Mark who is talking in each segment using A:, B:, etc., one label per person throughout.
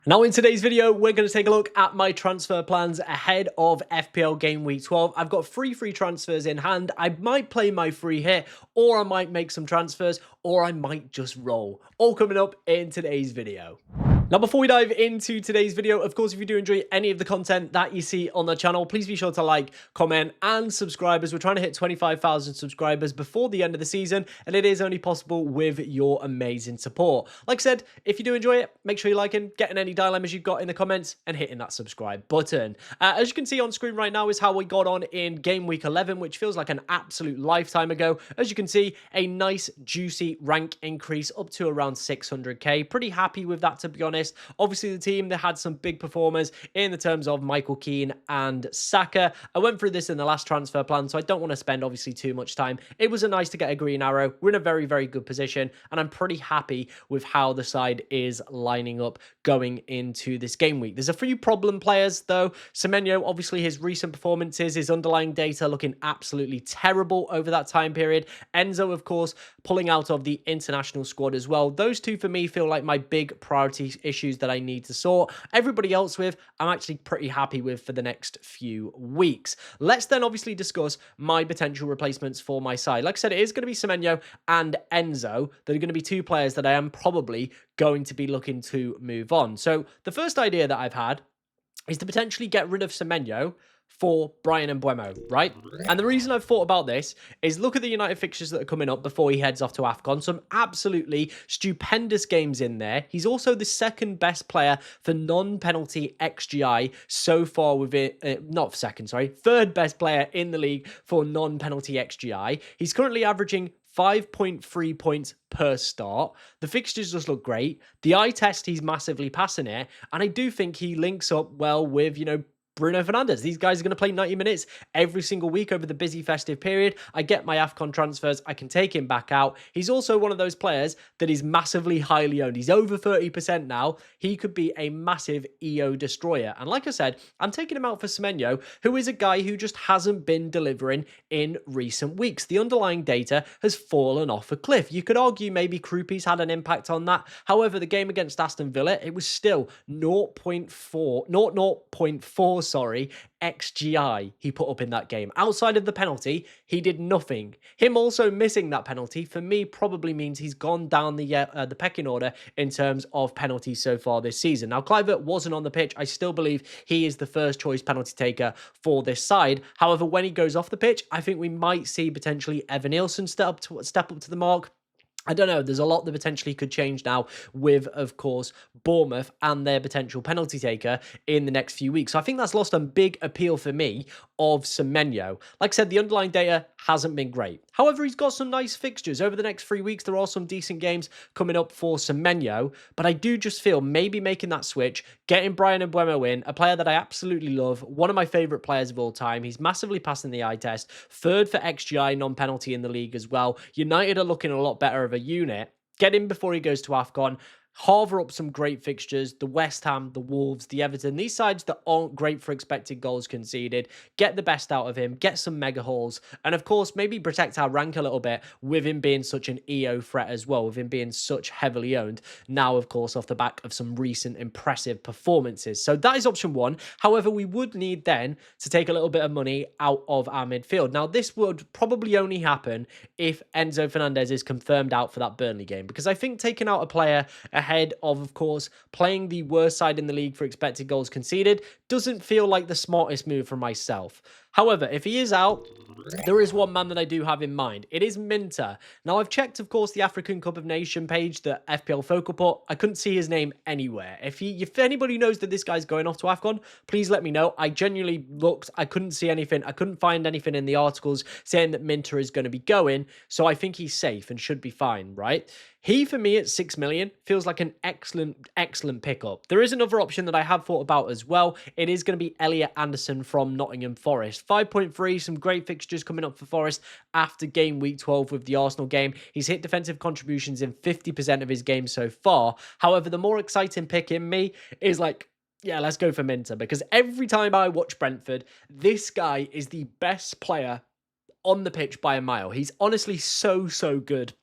A: Now in today's video, we're going to take a look at my transfer plans ahead of FPL Game Week 12. I've got three free transfers in hand. I might play my free hit, or I might make some transfers, or I might just roll. All coming up in today's video. Now, before we dive into today's video, of course, if you do enjoy any of the content that you see on the channel, please be sure to like, comment, and subscribe, as we're trying to hit 25,000 subscribers before the end of the season, and it is only possible with your amazing support. Like I said, if you do enjoy it, make sure you're liking, getting any dilemmas you've got in the comments, and hitting that subscribe button. As you can see on screen right now is how we got on in Game Week 11, which feels like an absolute lifetime ago. As you can see, a nice, juicy rank increase up to around 600k. Pretty happy with that, to be honest. Obviously, the team, they had some big performers in the terms of Michael Keane and Saka. I went through this in the last transfer plan, so I don't want to spend obviously too much time. It was nice to get a green arrow. We're in a very, very good position, and I'm pretty happy with how the side is lining up going into this game week. There's a few problem players, though. Semenyo, obviously, his recent performances, his underlying data looking absolutely terrible over that time period. Enzo, of course, pulling out of the international squad as well. Those two, for me, feel like my big priority issues that I need to sort. Everybody else with, I'm actually pretty happy with for the next few weeks. Let's then obviously discuss my potential replacements for my side. Like I said, it is going to be Semenyo and Enzo. That are going to be two players that I am probably going to be looking to move on. So the first idea that I've had is to potentially get rid of Semenyo for Brian Mbeumo, right? And the reason I've thought about this is look at the United fixtures that are coming up before he heads off to AFCON. Some absolutely stupendous games in there. He's also the second best player for non-penalty XGI so far within, third best player in the league for non-penalty XGI. He's currently averaging 5.3 points per start. The fixtures just look great. The eye test, he's massively passing it. And I do think he links up well with, Bruno Fernandes. These guys are going to play 90 minutes every single week over the busy festive period. I get my AFCON transfers. I can take him back out. He's also one of those players that is massively highly owned. He's over 30% now. He could be a massive EO destroyer. And like I said, I'm taking him out for Semenyo, who is a guy who just hasn't been delivering in recent weeks. The underlying data has fallen off a cliff. You could argue maybe Krupi's had an impact on that. However, the game against Aston Villa, it was still 0.4 XGI he put up in that game. Outside of the penalty, he did nothing. Him also missing that penalty, for me, probably means he's gone down the pecking order in terms of penalties so far this season. Now, Kluivert wasn't on the pitch. I still believe he is the first choice penalty taker for this side. However, when he goes off the pitch, I think we might see potentially Evan Nielsen step up to the mark. I don't know. There's a lot that potentially could change now with, of course, Bournemouth and their potential penalty taker in the next few weeks. So I think that's lost a big appeal for me of Semenyo. Like I said, the underlying data hasn't been great. However, he's got some nice fixtures. Over the next 3 weeks, there are some decent games coming up for Semenyo. But I do just feel maybe making that switch, getting Brian Mbeumo in, a player that I absolutely love, one of my favourite players of all time. He's massively passing the eye test. Third for XGI non-penalty in the league as well. United are looking a lot better of a unit. Get him before he goes to AFCON. Harbour up some great fixtures. The West Ham, the Wolves, the Everton. These sides that aren't great for expected goals conceded. Get the best out of him. Get some mega hauls. And of course, maybe protect our rank a little bit with him being such an EO threat as well. With him being such heavily owned. Now, of course, off the back of some recent impressive performances. So that is option one. However, we would need then to take a little bit of money out of our midfield. Now, this would probably only happen if Enzo Fernandez is confirmed out for that Burnley game. Because I think taking out a player ahead of course, playing the worst side in the league for expected goals conceded doesn't feel like the smartest move for myself. However, if he is out, there is one man that I do have in mind. It is Minter. Now, I've checked, of course, the African Cup of Nations page that FPL Focal put. I couldn't see his name anywhere. If anybody knows that this guy's going off to AFCON, please let me know. I genuinely looked. I couldn't see anything. I couldn't find anything in the articles saying that Minter is going to be going. So I think he's safe and should be fine, right? He, for me, at 6 million, feels like an excellent pickup. There is another option that I have thought about as well. It is going to be Elliot Anderson from Nottingham Forest. 5.3, some great fixtures coming up for Forest after game week 12 with the Arsenal game. He's hit defensive contributions in 50% of his games so far. However, the more exciting pick in me is like, yeah, let's go for Minter, because every time I watch Brentford, this guy is the best player on the pitch by a mile. He's honestly so good.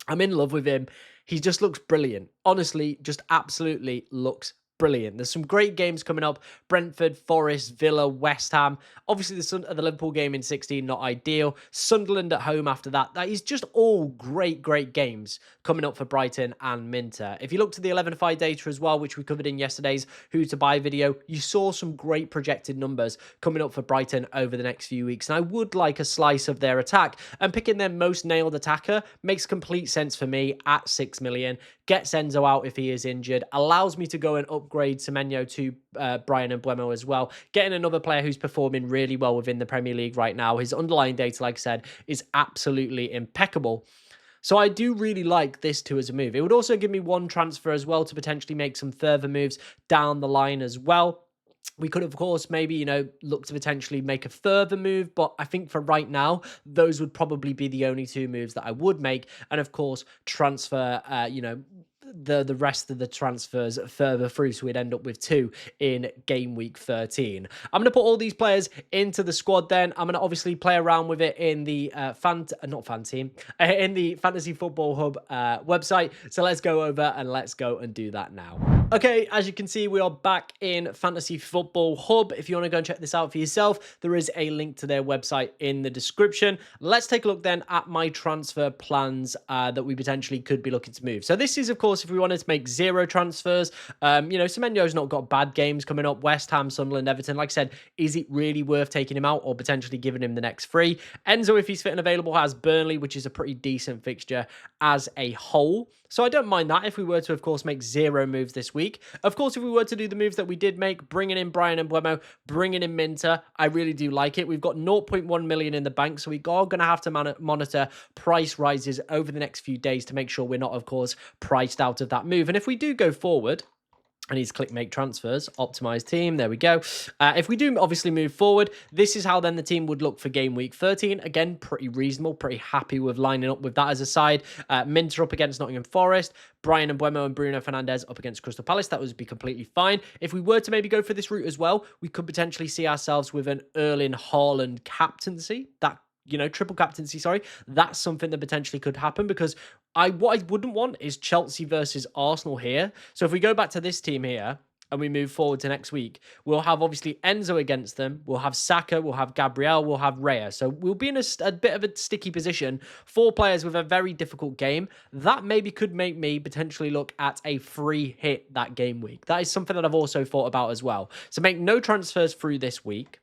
A: I'm in love with him. He just looks brilliant. Honestly, just absolutely looks brilliant. There's some great games coming up. Brentford, Forest, Villa, West Ham. Obviously, the Liverpool game in 16, not ideal. Sunderland at home after that. That is just all great, great games coming up for Brighton and Minter. If you look to the 11-5 data as well, which we covered in yesterday's Who to Buy video, you saw some great projected numbers coming up for Brighton over the next few weeks. And I would like a slice of their attack. And picking their most nailed attacker makes complete sense for me at 6 million. Gets Enzo out if he is injured. Allows me to go and upgrade Semenyo to Brian and Mbeumo as well. Getting another player who's performing really well within the Premier League right now. His underlying data, like I said, is absolutely impeccable. So I do really like this too as a move. It would also give me one transfer as well to potentially make some further moves down the line as well. We could, of course, maybe, look to potentially make a further move. But I think for right now, those would probably be the only two moves that I would make. And of course, transfer, the rest of the transfers further through, so we'd end up with 2 in game week 13. I'm going to put all these players into the squad then. I'm going to obviously play around with it in the in the Fantasy Football Hub website. So let's go over and let's go and do that now. Okay, as you can see, we are back in Fantasy Football Hub. If you want to go and check this out for yourself, there is a link to their website in the description. Let's take a look then at my transfer plans that we potentially could be looking to move. So this is, of course, if we wanted to make 0 transfers. Semenyo's not got bad games coming up. West Ham, Sunderland, Everton. Like I said, is it really worth taking him out or potentially giving him the next free? Enzo, if he's fit and available, has Burnley, which is a pretty decent fixture as a whole. So I don't mind that if we were to, of course, make 0 moves this week. Of course, if we were to do the moves that we did make, bringing in Brian and Mbeumo, bringing in Minter, I really do like it. We've got 0.1 million in the bank, so we are going to have to monitor price rises over the next few days to make sure we're not, of course, priced out of that move. And if we do go forward, I need to click make transfers, optimize team. There we go. If we do obviously move forward, this is how then the team would look for game week 13. Again, pretty reasonable, pretty happy with lining up with that as a side. Minter up against Nottingham Forest, Brian and Mbeumo and Bruno Fernandes up against Crystal Palace. That would be completely fine. If we were to maybe go for this route as well, we could potentially see ourselves with an Erling Haaland captaincy. That triple captaincy, sorry. That's something that potentially could happen because what I wouldn't want is Chelsea versus Arsenal here. So if we go back to this team here and we move forward to next week, we'll have obviously Enzo against them. We'll have Saka, we'll have Gabriel, we'll have Raya. So we'll be in a bit of a sticky position. 4 players with a very difficult game. That maybe could make me potentially look at a free hit that game week. That is something that I've also thought about as well. So make no transfers through this week.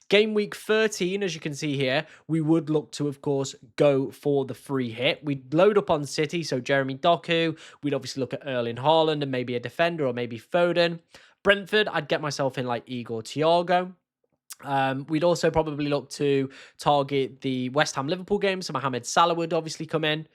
A: Game week 13, as you can see here, we would look to, of course, go for the free hit. We'd load up on City, so Jeremy Doku. We'd obviously look at Erling Haaland and maybe a defender or maybe Foden. Brentford, I'd get myself in like Igor Thiago. We'd also probably look to target the West Ham Liverpool game, so Mohamed Salah would obviously come in.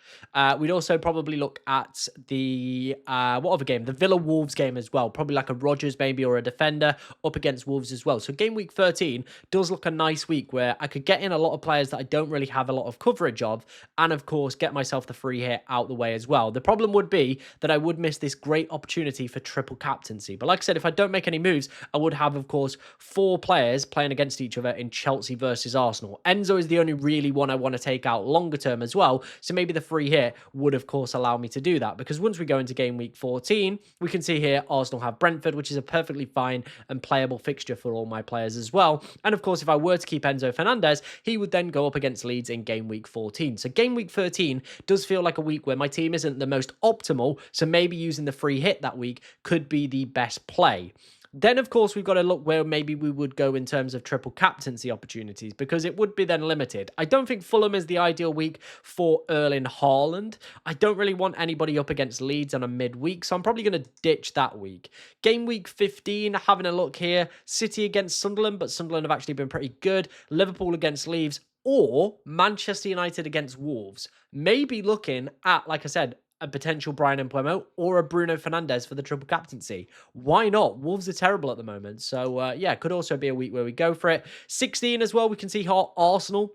A: We'd also probably look at the what other game? The Villa Wolves game as well, probably like a Rodgers maybe or a defender up against Wolves as well. So game week 13 does look a nice week where I could get in a lot of players that I don't really have a lot of coverage of, and of course get myself the free hit out the way as well. The problem would be that I would miss this great opportunity for triple captaincy. But like I said, if I don't make any moves, I would have, of course, 4 players playing against each other in Chelsea versus Arsenal. Enzo is the only really one I want to take out longer term as well. So maybe the free hit would, of course, allow me to do that, because once we go into game week 14, we can see here Arsenal have Brentford, which is a perfectly fine and playable fixture for all my players as well. And of course, if I were to keep Enzo Fernandez, he would then go up against Leeds in game week 14. So game week 13 does feel like a week where my team isn't the most optimal. So maybe using the free hit that week could be the best play. Then, of course, we've got to look where maybe we would go in terms of triple captaincy opportunities, because it would be then limited. I don't think Fulham is the ideal week for Erling Haaland. I don't really want anybody up against Leeds on a midweek, so I'm probably going to ditch that week. Game week 15, having a look here. City against Sunderland, but Sunderland have actually been pretty good. Liverpool against Leeds, or Manchester United against Wolves. Maybe looking at, like I said, a potential Brian Mbeumo or a Bruno Fernandes for the triple captaincy. Why not? Wolves are terrible at the moment. So, yeah, could also be a week where we go for it. 16 as well, we can see how Arsenal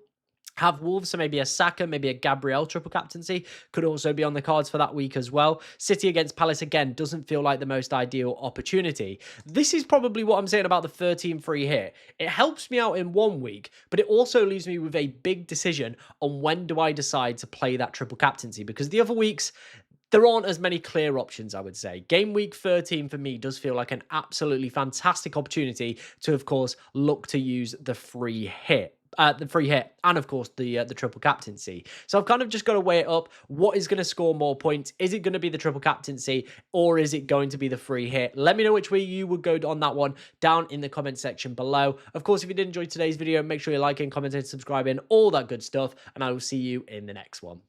A: have Wolves, so maybe a Saka, maybe a Gabriel triple captaincy could also be on the cards for that week as well. City against Palace, again, doesn't feel like the most ideal opportunity. This is probably what I'm saying about the 13 free hit. It helps me out in one week, but it also leaves me with a big decision on when do I decide to play that triple captaincy, because the other weeks, there aren't as many clear options, I would say. Game week 13 for me does feel like an absolutely fantastic opportunity to, of course, look to use the free hit. And of course the triple captaincy. So I've kind of just got to weigh it up. What is going to score more points? Is it going to be the triple captaincy, or is it going to be the free hit? Let me know which way you would go on that one down in the comment section below. Of course, if you did enjoy today's video, make sure you're liking, commenting, subscribing, all that good stuff, and I will see you in the next one.